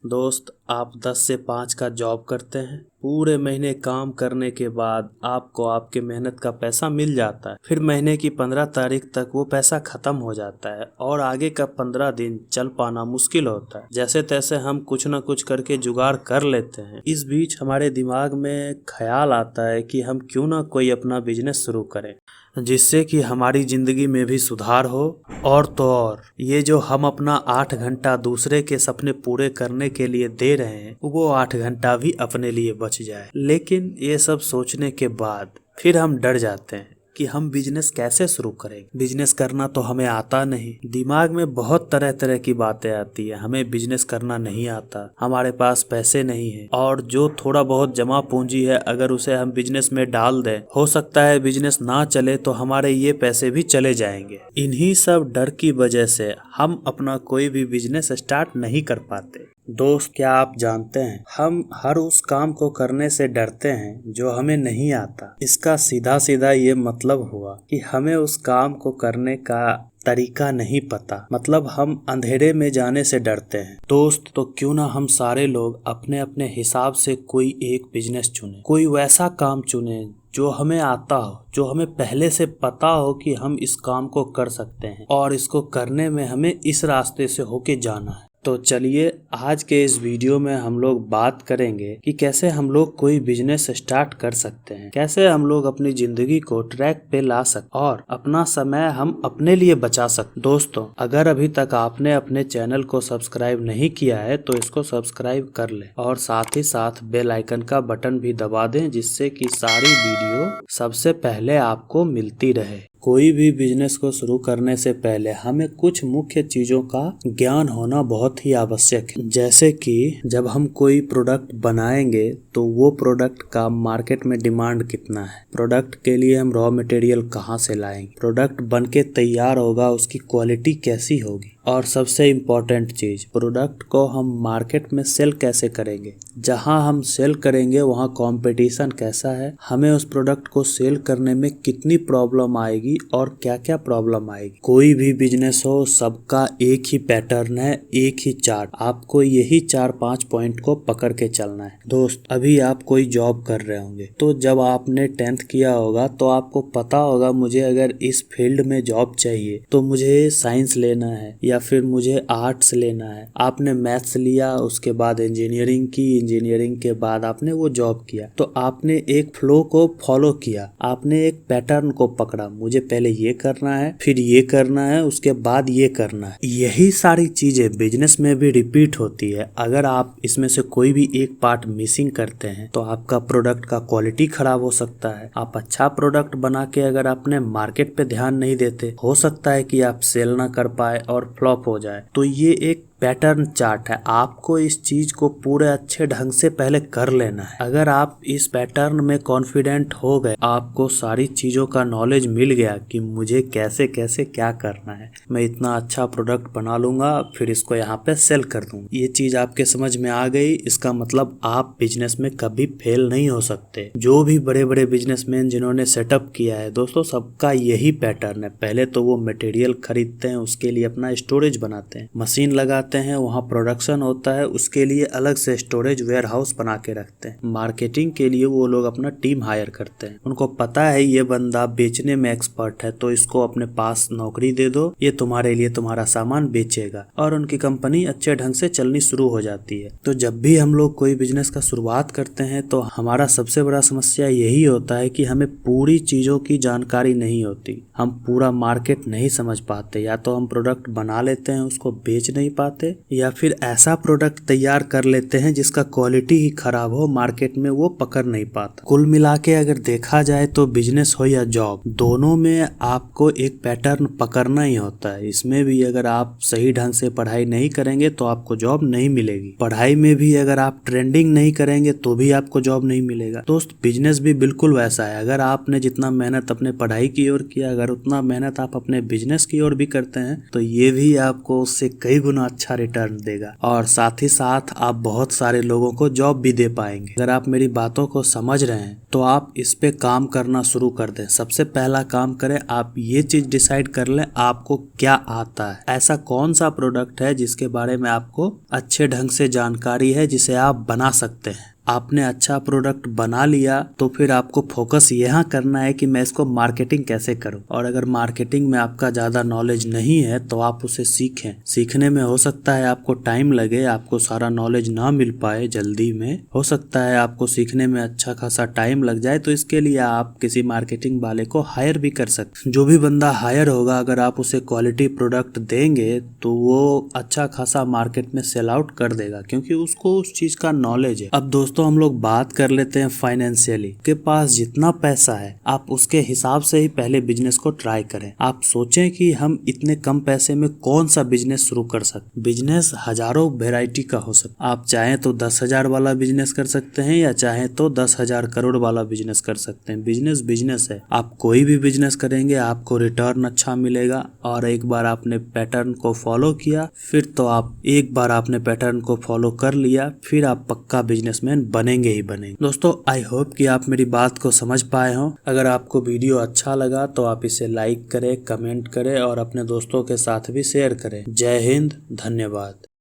दोस्त, आप 10 से 5 का जॉब करते हैं। पूरे महीने काम करने के बाद आपको आपके मेहनत का पैसा मिल जाता है। फिर महीने की 15 तारीख तक वो पैसा खत्म हो जाता है और आगे का 15 दिन चल पाना मुश्किल होता है। जैसे तैसे हम कुछ न कुछ करके जुगाड़ कर लेते हैं। इस बीच हमारे दिमाग में ख्याल आता है कि हम क्यों ना कोई अपना बिजनेस शुरू करें, जिससे कि हमारी ज़िंदगी में भी सुधार हो। और तो और ये जो हम अपना 8 घंटा दूसरे के सपने पूरे करने के लिए दे रहे हैं, वो 8 घंटा भी अपने लिए बच जाए। लेकिन ये सब सोचने के बाद फिर हम डर जाते हैं कि हम बिजनेस कैसे शुरू करेंगे। बिजनेस करना तो हमें आता नहीं। दिमाग में बहुत तरह तरह की बातें आती है। हमें बिजनेस करना नहीं आता, हमारे पास पैसे नहीं है, और जो थोड़ा बहुत जमा पूंजी है अगर उसे हम बिजनेस में डाल दें, हो सकता है बिजनेस ना चले तो हमारे ये पैसे भी चले जाएंगे। इन्हीं सब डर की वजह से हम अपना कोई भी बिजनेस स्टार्ट नहीं कर पाते। दोस्त, क्या आप जानते हैं, हम हर उस काम को करने से डरते हैं जो हमें नहीं आता। इसका सीधा सीधा ये मतलब हुआ कि हमें उस काम को करने का तरीका नहीं पता, मतलब हम अंधेरे में जाने से डरते हैं। दोस्त, तो क्यों ना हम सारे लोग अपने अपने हिसाब से कोई एक बिजनेस चुने, कोई वैसा काम चुने जो हमें आता हो, जो हमें पहले से पता हो कि हम इस काम को कर सकते हैं और इसको करने में हमें इस रास्ते से होके जाना है। तो चलिए आज के इस वीडियो में हम लोग बात करेंगे कि कैसे हम लोग कोई बिजनेस स्टार्ट कर सकते हैं, कैसे हम लोग अपनी जिंदगी को ट्रैक पे ला सकते और अपना समय हम अपने लिए बचा सकते। दोस्तों, अगर अभी तक आपने अपने चैनल को सब्सक्राइब नहीं किया है तो इसको सब्सक्राइब कर लें और साथ ही साथ बेल आइकन का बटन भी दबा दें, जिससे कि सारी वीडियो सबसे पहले आपको मिलती रहे। कोई भी बिजनेस को शुरू करने से पहले हमें कुछ मुख्य चीज़ों का ज्ञान होना बहुत ही आवश्यक है। जैसे कि जब हम कोई प्रोडक्ट बनाएंगे तो वो प्रोडक्ट का मार्केट में डिमांड कितना है, प्रोडक्ट के लिए हम रॉ मटेरियल कहाँ से लाएंगे, प्रोडक्ट बन के तैयार होगा उसकी क्वालिटी कैसी होगी, और सबसे इम्पोर्टेंट चीज़, प्रोडक्ट को हम मार्केट में सेल कैसे करेंगे। जहां हम सेल करेंगे वहां कंपटीशन कैसा है, हमें उस प्रोडक्ट को सेल करने में कितनी प्रॉब्लम आएगी और क्या क्या प्रॉब्लम आएगी। कोई भी बिजनेस हो, सबका एक ही पैटर्न है, एक ही चार्ट। आपको यही 4-5 पॉइंट को पकड़ के चलना है। दोस्त, अभी आप कोई जॉब कर रहे होंगे तो जब आपने 10th किया होगा तो आपको पता होगा मुझे अगर इस फील्ड में जॉब चाहिए तो मुझे साइंस लेना है या फिर मुझे आर्ट्स लेना है। आपने मैथ्स लिया, उसके बाद इंजीनियरिंग की, इंजीनियरिंग के बाद आपने वो जॉब किया, तो आपने एक फ्लो को फॉलो किया, आपने एक पैटर्न को पकड़ा, मुझे पहले ये करना है, फिर ये करना है, उसके बाद ये करना है। यही सारी चीजें बिजनेस में भी रिपीट होती है। अगर आप इसमें से कोई भी एक पार्ट मिसिंग करते हैं तो आपका प्रोडक्ट का क्वालिटी खराब हो सकता है। आप अच्छा प्रोडक्ट बना के अगर आपने मार्केट पे ध्यान नहीं देते, हो सकता है कि आप सेल ना कर पाए और फ्लॉप हो जाए। तो ये एक पैटर्न चार्ट है, आपको इस चीज को पूरे अच्छे ढंग से पहले कर लेना है। अगर आप इस पैटर्न में कॉन्फिडेंट हो गए, आपको सारी चीजों का नॉलेज मिल गया कि मुझे कैसे कैसे क्या करना है, मैं इतना अच्छा प्रोडक्ट बना लूंगा, फिर इसको यहाँ पे सेल कर दूंगा, ये चीज आपके समझ में आ गई, इसका मतलब आप बिजनेस में कभी फेल नहीं हो सकते। जो भी बड़े बड़े बिजनेसमैन जिन्होंने सेटअप किया है दोस्तों, सबका यही पैटर्न है। पहले तो वो मटेरियल खरीदते हैं, उसके लिए अपना स्टोरेज बनाते हैं, मशीन लगाते हैं, वहाँ प्रोडक्शन होता है, उसके लिए अलग से स्टोरेज वेयर हाउस बना के रखते हैं। मार्केटिंग के लिए वो लोग अपना टीम हायर करते हैं। उनको पता है ये बंदा बेचने में एक्सपर्ट है तो इसको अपने पास नौकरी दे दो, ये तुम्हारे लिए तुम्हारा सामान बेचेगा, और उनकी कंपनी अच्छे ढंग से चलनी शुरू हो जाती है। तो जब भी हम लोग कोई बिजनेस का शुरुआत करते हैं तो हमारा सबसे बड़ा समस्या यही होता है कि हमें पूरी चीजों की जानकारी नहीं होती, हम पूरा मार्केट नहीं समझ पाते। या तो हम प्रोडक्ट बना लेते हैं, उसको बेच नहीं पाते, या फिर ऐसा प्रोडक्ट तैयार कर लेते हैं जिसका क्वालिटी ही खराब हो, मार्केट में वो पकड़ नहीं पाता। कुल मिला के अगर देखा जाए तो बिजनेस हो या जॉब, दोनों में आपको एक पैटर्न पकड़ना ही होता है। इसमें भी अगर आप सही ढंग से पढ़ाई नहीं करेंगे तो आपको जॉब नहीं मिलेगी। पढ़ाई में भी अगर आप ट्रेंडिंग नहीं करेंगे तो भी आपको जॉब नहीं मिलेगा। दोस्त, बिजनेस भी बिल्कुल वैसा है। अगर आपने जितना मेहनत अपने पढ़ाई की ओर किया, अगर उतना मेहनत आप अपने बिजनेस की ओर भी करते हैं तो ये भी आपको उससे कई गुना अच्छा रिटर्न देगा, और साथ ही साथ आप बहुत सारे लोगों को जॉब भी दे पाएंगे। अगर आप मेरी बातों को समझ रहे हैं तो आप इस पे काम करना शुरू कर दें। सबसे पहला काम करें, आप ये चीज डिसाइड कर लें आपको क्या आता है, ऐसा कौन सा प्रोडक्ट है जिसके बारे में आपको अच्छे ढंग से जानकारी है, जिसे आप बना सकते हैं। आपने अच्छा प्रोडक्ट बना लिया तो फिर आपको फोकस यहाँ करना है कि मैं इसको मार्केटिंग कैसे करूं। और अगर मार्केटिंग में आपका ज़्यादा नॉलेज नहीं है तो आप उसे सीखें। सीखने में हो सकता है आपको टाइम लगे, आपको सारा नॉलेज ना मिल पाए जल्दी में, हो सकता है आपको सीखने में अच्छा खासा टाइम लग जाए, तो इसके लिए आप किसी मार्केटिंग वाले को हायर भी कर सकते। जो भी बंदा हायर होगा, अगर आप उसे क्वालिटी प्रोडक्ट देंगे तो वो अच्छा खासा मार्केट में सेल आउट कर देगा, क्योंकि उसको उस चीज़ का नॉलेज है। अब दोस्तों हम लोग बात कर लेते हैं फाइनेंशियली। के पास जितना पैसा है आप उसके हिसाब से ही पहले बिजनेस को ट्राई करें। आप सोचें कि हम इतने कम पैसे में कौन सा बिजनेस शुरू कर सकते। बिजनेस हजारों वेराइटी का हो सकता है। आप चाहें तो 10,000 वाला बिजनेस कर सकते हैं, या चाहें तो 10,000 करोड़ वाला बिजनेस कर सकते हैं। बिजनेस बिजनेस है। आप कोई भी बिजनेस करेंगे आपको रिटर्न अच्छा मिलेगा। और एक बार आपने पैटर्न को फॉलो किया, फिर तो आप एक बार आपने पैटर्न को फॉलो कर लिया, फिर आप पक्का बिजनेसमैन बनेंगे ही बनेंगे। दोस्तों आई होप कि आप मेरी बात को समझ पाए हों। अगर आपको वीडियो अच्छा लगा तो आप इसे लाइक करें, कमेंट करें और अपने दोस्तों के साथ भी शेयर करें। जय हिंद, धन्यवाद।